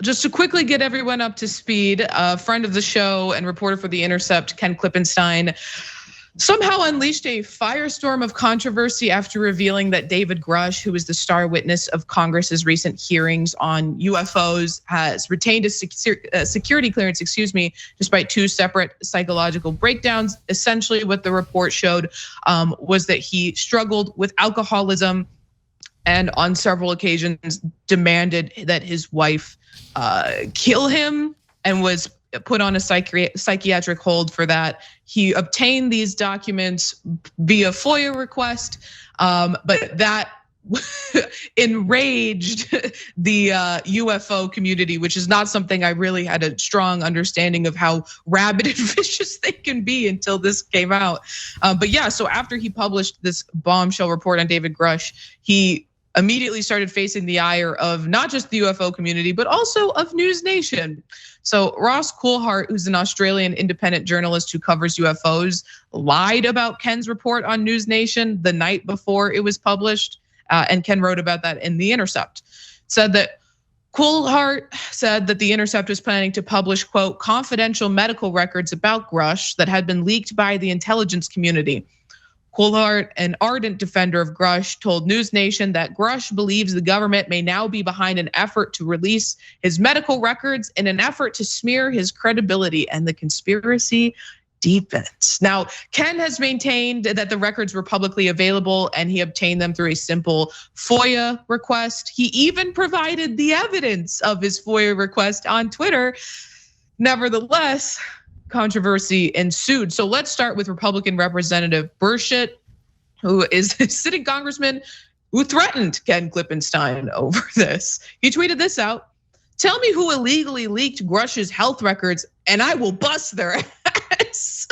just to quickly get everyone up to speed, a friend of the show and reporter for The Intercept, Ken Klippenstein, somehow unleashed a firestorm of controversy after revealing that David Grush, who was the star witness of Congress's recent hearings on UFOs, has retained a security clearance, despite two separate psychological breakdowns. Essentially, what the report showed was that he struggled with alcoholism and on several occasions demanded that his wife kill him and was put on a psychiatric hold for that. He obtained these documents via FOIA request, but that enraged the UFO community, which is not something I really had a strong understanding of how rabid and vicious they can be until this came out. But yeah, so after he published this bombshell report on David Grush, he immediately started facing the ire of not just the UFO community, but also of News Nation. So Ross Coulthart, who's an Australian independent journalist who covers UFOs, lied about Ken's report on News Nation the night before it was published. And Ken wrote about that in The Intercept. Said that Coulthart said that The Intercept was planning to publish, quote, confidential medical records about Grush that had been leaked by the intelligence community. Coulthart, an ardent defender of Grush, told News Nation that Grush believes the government may now be behind an effort to release his medical records in an effort to smear his credibility, and the conspiracy deepens. Now, Ken has maintained that the records were publicly available and he obtained them through a simple FOIA request. He even provided the evidence of his FOIA request on Twitter. Nevertheless, controversy ensued. So let's start with Republican Representative Burchett, who is a sitting congressman who threatened Ken Klippenstein over this. He tweeted this out: "Tell me who illegally leaked Grush's health records and I will bust their ass."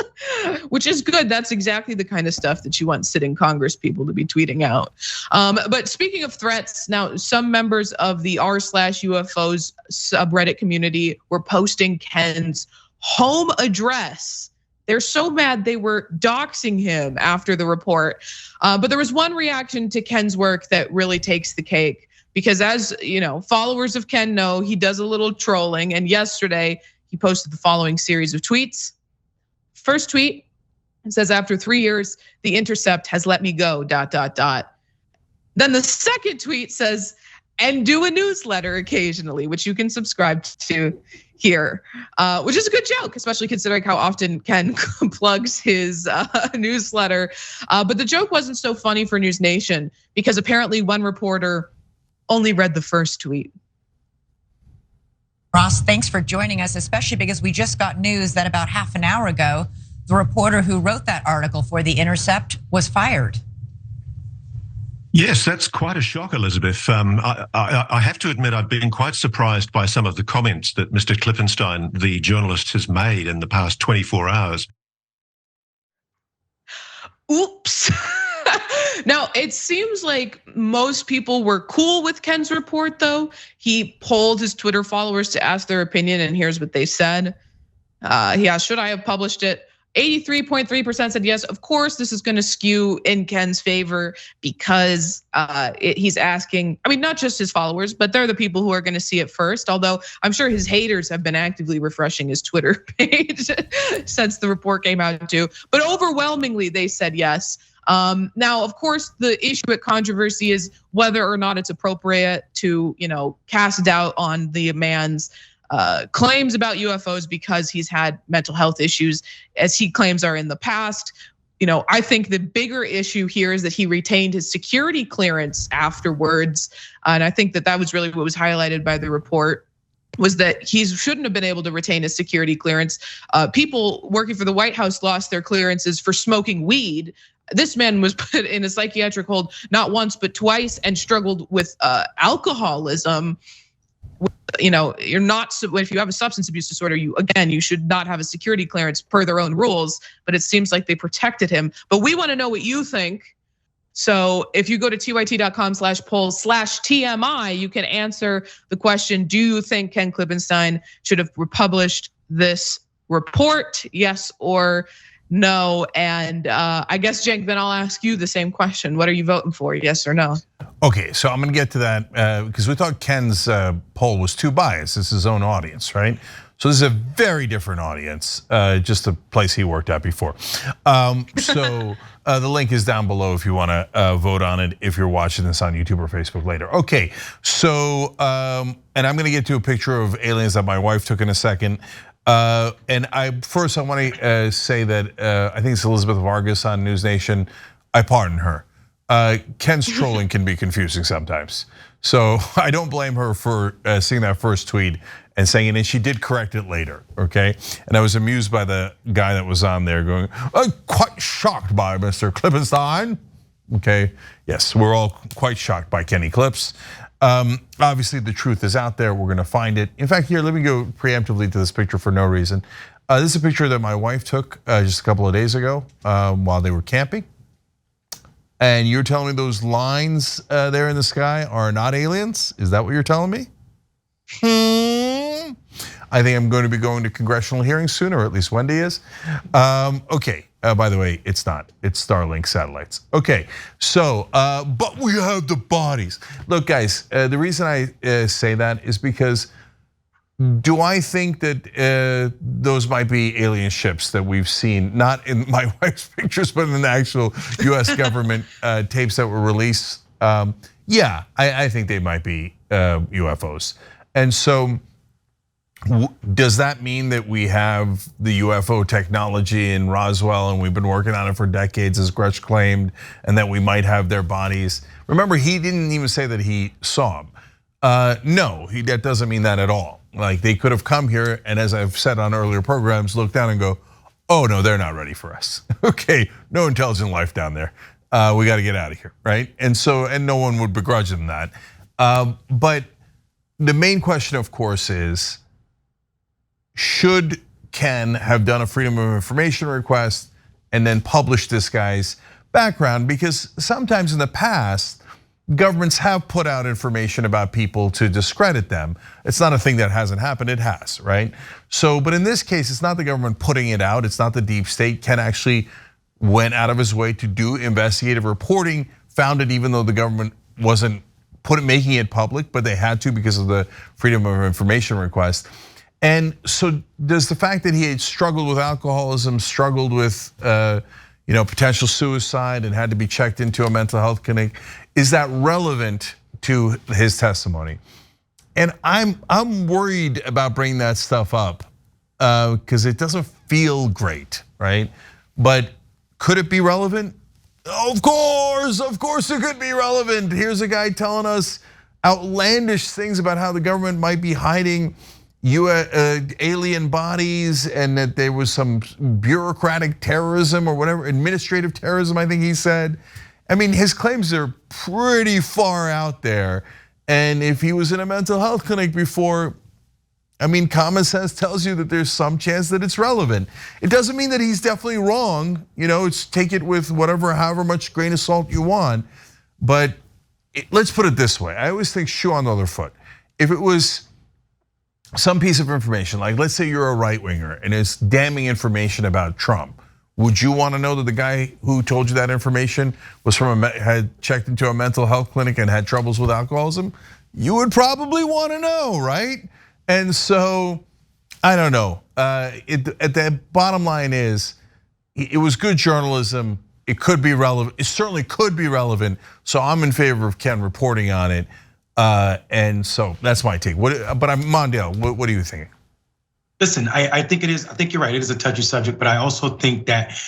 Which is good. That's exactly the kind of stuff that you want sitting Congress people to be tweeting out. But speaking of threats, now some members of the r/UFOs subreddit community were posting Ken's home address. They're so mad they were doxing him after the report. But there was one reaction to Ken's work that really takes the cake, because as you know, followers of Ken know, he does a little trolling. And yesterday he posted the following series of tweets. First tweet, it says, "After 3 years, The Intercept has let me go, .. Then the second tweet says, "And do a newsletter occasionally," which you can subscribe to here, which is a good joke, especially considering how often Ken plugs his newsletter. But the joke wasn't so funny for News Nation because apparently one reporter only read the first tweet. Ross, thanks for joining us, especially because we just got news that about half an hour ago, the reporter who wrote that article for The Intercept was fired. Yes, that's quite a shock, Elizabeth. I have to admit, I've been quite surprised by some of the comments that Mr. Klippenstein, the journalist, has made in the past 24 hours. Oops. Now, it seems like most people were cool with Ken's report, though. He polled his Twitter followers to ask their opinion, and here's what they said. He asked, "Should I have published it?" 83.3% said yes. Of course, this is gonna skew in Ken's favor because he's asking, I mean, not just his followers, but they're the people who are gonna see it first. Although I'm sure his haters have been actively refreshing his Twitter page since the report came out too. But overwhelmingly, they said yes. Now, of course, the issue at controversy is whether or not it's appropriate to, cast doubt on the man's claims about UFOs because he's had mental health issues, as he claims are in the past. I think the bigger issue here is that he retained his security clearance afterwards. And I think that was really what was highlighted by the report, was that he shouldn't have been able to retain his security clearance. People working for the White House lost their clearances for smoking weed. This man was put in a psychiatric hold not once, but twice, and struggled with alcoholism. You're not, if you have a substance abuse disorder, you should not have a security clearance per their own rules, but it seems like they protected him. But we want to know what you think. So if you go to tyt.com/polls/TMI, you can answer the question: do you think Ken Klippenstein should have republished this report? Yes or no. And I guess, Cenk, then I'll ask you the same question. What are you voting for, yes or no? Okay, so I'm gonna get to that because we thought Ken's poll was too biased. It's his own audience, right? So this is a very different audience, just the place he worked at before. So the link is down below if you wanna vote on it, if you're watching this on YouTube or Facebook later. Okay, so, and I'm gonna get to a picture of aliens that my wife took in a second. And first I wanna say that I think it's Elizabeth Vargas on News Nation. I pardon her. Ken's trolling can be confusing sometimes. So I don't blame her for seeing that first tweet and saying it, and she did correct it later, okay? And I was amused by the guy that was on there going, I'm quite shocked by Mr. Klippenstein. Okay, yes, we're all quite shocked by Kenny Clips. Obviously the truth is out there, we're gonna find it. In fact, here, let me go preemptively to this picture for no reason. This is a picture that my wife took just a couple of days ago while they were camping. And you're telling me those lines there in the sky are not aliens? Is that what you're telling me? I think I'm going to be going to congressional hearings soon, or at least Wendy is. Okay, by the way, it's not. It's Starlink satellites. Okay, so, but we have the bodies. Look, guys, the reason I say that is because do I think that those might be alien ships that we've seen, not in my wife's pictures, but in the actual US government tapes that were released? Yeah, I think they might be UFOs. And so does that mean that we have the UFO technology in Roswell and we've been working on it for decades, as Gretsch claimed, and that we might have their bodies? Remember, he didn't even say that he saw them. No, that doesn't mean that at all. Like, they could have come here and, as I've said on earlier programs, look down and go, oh no, they're not ready for us. Okay, no intelligent life down there. We gotta get out of here, right? And so, and no one would begrudge them that. But the main question, of course, is should Ken have done a Freedom of Information request and then published this guy's background? Because sometimes in the past, governments have put out information about people to discredit them. It's not a thing that hasn't happened, it has, right? So, but in this case, it's not the government putting it out, it's not the deep state. Ken actually went out of his way to do investigative reporting, found it even though the government wasn't making it public, but they had to because of the Freedom of Information request. And so does the fact that he had struggled with alcoholism, struggled with potential suicide and had to be checked into a mental health clinic, is that relevant to his testimony? And I'm worried about bringing that stuff up because it doesn't feel great, right? But could it be relevant? Of course it could be relevant. Here's a guy telling us outlandish things about how the government might be hiding alien bodies and that there was some bureaucratic terrorism or whatever, administrative terrorism, I think he said. I mean, his claims are pretty far out there. And if he was in a mental health clinic before, I mean, common sense tells you that there's some chance that it's relevant. It doesn't mean that he's definitely wrong. It's take it with however much grain of salt you want. But let's put it this way. I always think shoe on the other foot. If it was some piece of information, like let's say you're a right winger and it's damning information about Trump, would you want to know that the guy who told you that information was had checked into a mental health clinic and had troubles with alcoholism? You would probably want to know, right? And so, I don't know. The bottom line is, it was good journalism. It could be relevant. It certainly could be relevant. So I'm in favor of Ken reporting on it. And so that's my take. But Mondale, what do you think? Listen, I think it is. I think you're right. It is a touchy subject, but I also think that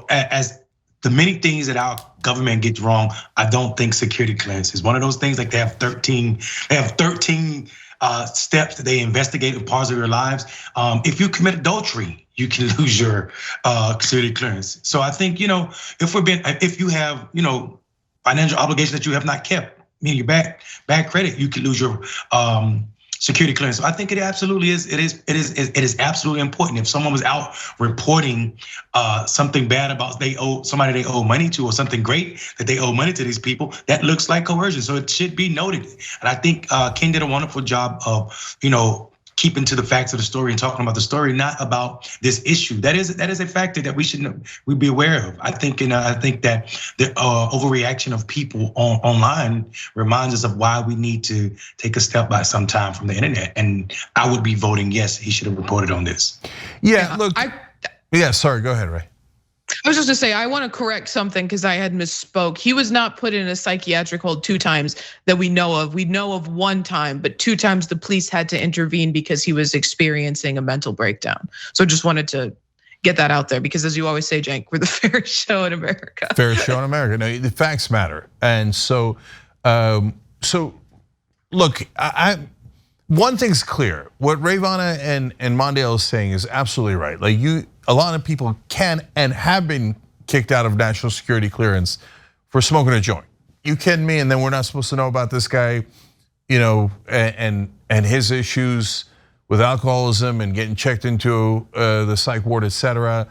as the many things that our government gets wrong, I don't think security clearance is one of those things. Like they have 13 steps that they investigate in parts of your lives. If you commit adultery, you can lose your security clearance. So I think if you have financial obligations that you have not kept, meaning your bad credit, you can lose your security clearance. So I think it absolutely is. It is absolutely important. If someone was out reporting something bad about somebody they owe money to, or something great that they owe money to these people, that looks like coercion. So it should be noted. And I think Ken did a wonderful job of keeping to the facts of the story and talking about the story, not about this issue. That is a factor that we be aware of. I think that the overreaction of people online reminds us of why we need to take a step back sometime from the internet. And I would be voting yes, he should have reported on this. Yeah, look. Yeah, sorry, go ahead, Ray. I was just gonna say, I want to correct something because I had misspoke. He was not put in a psychiatric hold 2 times that we know of. We know of 1 time, but 2 times the police had to intervene because he was experiencing a mental breakdown. So just wanted to get that out there because, as you always say, Cenk, we're the fairest show in America. Fairest show in America. No, the facts matter, and so look, one thing's clear. What Rayvana and Mondale is saying is absolutely right. Like a lot of people can and have been kicked out of national security clearance for smoking a joint. You kidding me? And then we're not supposed to know about this guy, and his issues with alcoholism and getting checked into the psych ward, etc.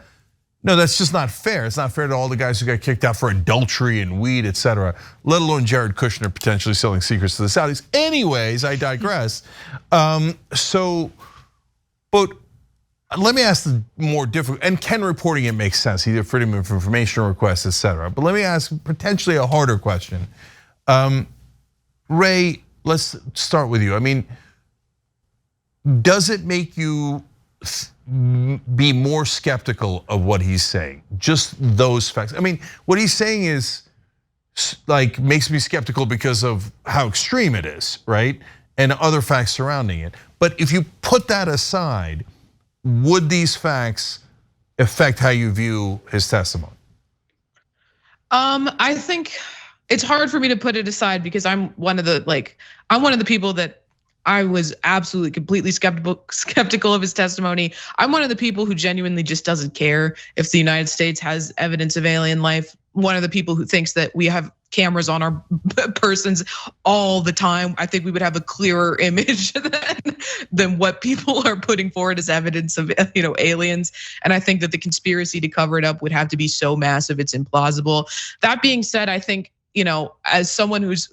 No, that's just not fair. It's not fair to all the guys who got kicked out for adultery and weed, etc. Let alone Jared Kushner potentially selling secrets to the Saudis. Anyways, I digress. But let me ask the more difficult, and Ken reporting it makes sense. He did freedom of information requests, etc. But let me ask potentially a harder question. Ray, let's start with you. I mean, does it make you be more skeptical of what he's saying? Just those facts. I mean, what he's saying is like makes me skeptical because of how extreme it is, right? And other facts surrounding it. But if you put that aside, would these facts affect how you view his testimony? I think it's hard for me to put it aside because I'm one of the people that I was absolutely completely skeptical of his testimony. I'm one of the people who genuinely just doesn't care if the United States has evidence of alien life. One of the people who thinks that we have cameras on our persons all the time. I think we would have a clearer image than what people are putting forward as evidence of aliens. And I think that the conspiracy to cover it up would have to be so massive it's implausible. That being said, I think, as someone who's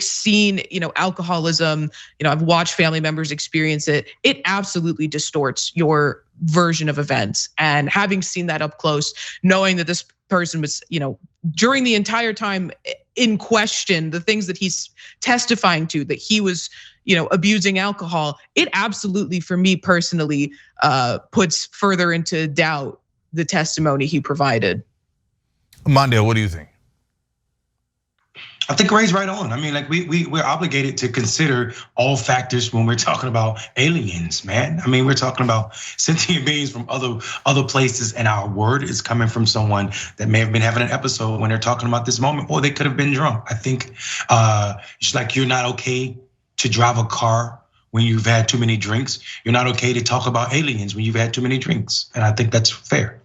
seen, alcoholism, I've watched family members experience it. It absolutely distorts your version of events. And having seen that up close, knowing that this person was, during the entire time in question, the things that he's testifying to, that he was, abusing alcohol, it absolutely, for me personally, puts further into doubt the testimony he provided. Mondale, what do you think? I think Ray's right on. I mean, like we're obligated to consider all factors when we're talking about aliens, man. I mean, we're talking about sentient beings from other places, and our word is coming from someone that may have been having an episode when they're talking about this moment, or they could have been drunk. I think it's like you're not okay to drive a car when you've had too many drinks. You're not okay to talk about aliens when you've had too many drinks, and I think that's fair.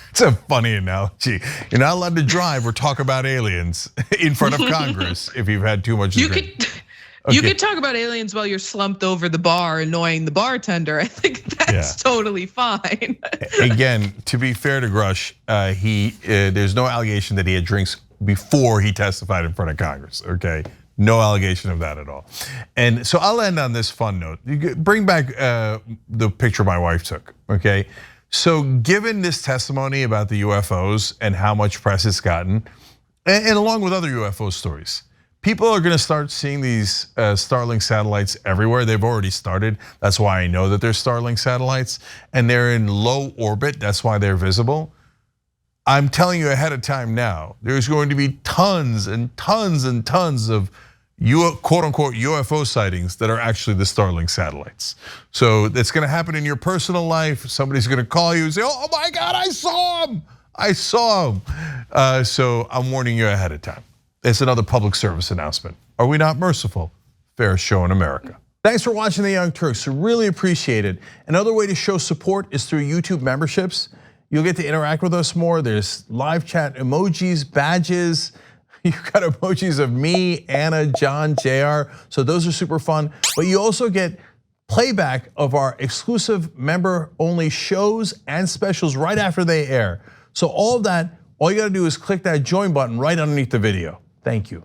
It's a funny analogy. You're not allowed to drive or talk about aliens in front of Congress if you've had too much to drink. You could talk about aliens while you're slumped over the bar, annoying the bartender. I think that's totally fine. Again, to be fair to Grush, there's no allegation that he had drinks before he testified in front of Congress, okay? No allegation of that at all. And so I'll end on this fun note. You bring back the picture my wife took, okay? So given this testimony about the UFOs and how much press it's gotten, and along with other UFO stories, people are gonna start seeing these Starlink satellites everywhere. They've already started. That's why I know that they're Starlink satellites, and they're in low orbit. That's why they're visible. I'm telling you ahead of time now, there's going to be tons and tons and tons of quote unquote UFO sightings that are actually the Starlink satellites. So it's gonna happen in your personal life. Somebody's gonna call you and say, oh my God, I saw him. I saw him. So I'm warning you ahead of time. It's another public service announcement. Are we not merciful? Fairest show in America. Thanks for watching The Young Turks, really appreciate it. Another way to show support is through YouTube memberships. You'll get to interact with us more. There's live chat emojis, badges. You've got emojis of me, Anna, John, JR. So those are super fun. But you also get playback of our exclusive member-only shows and specials right after they air. So all of that, all you gotta do is click that join button right underneath the video. Thank you.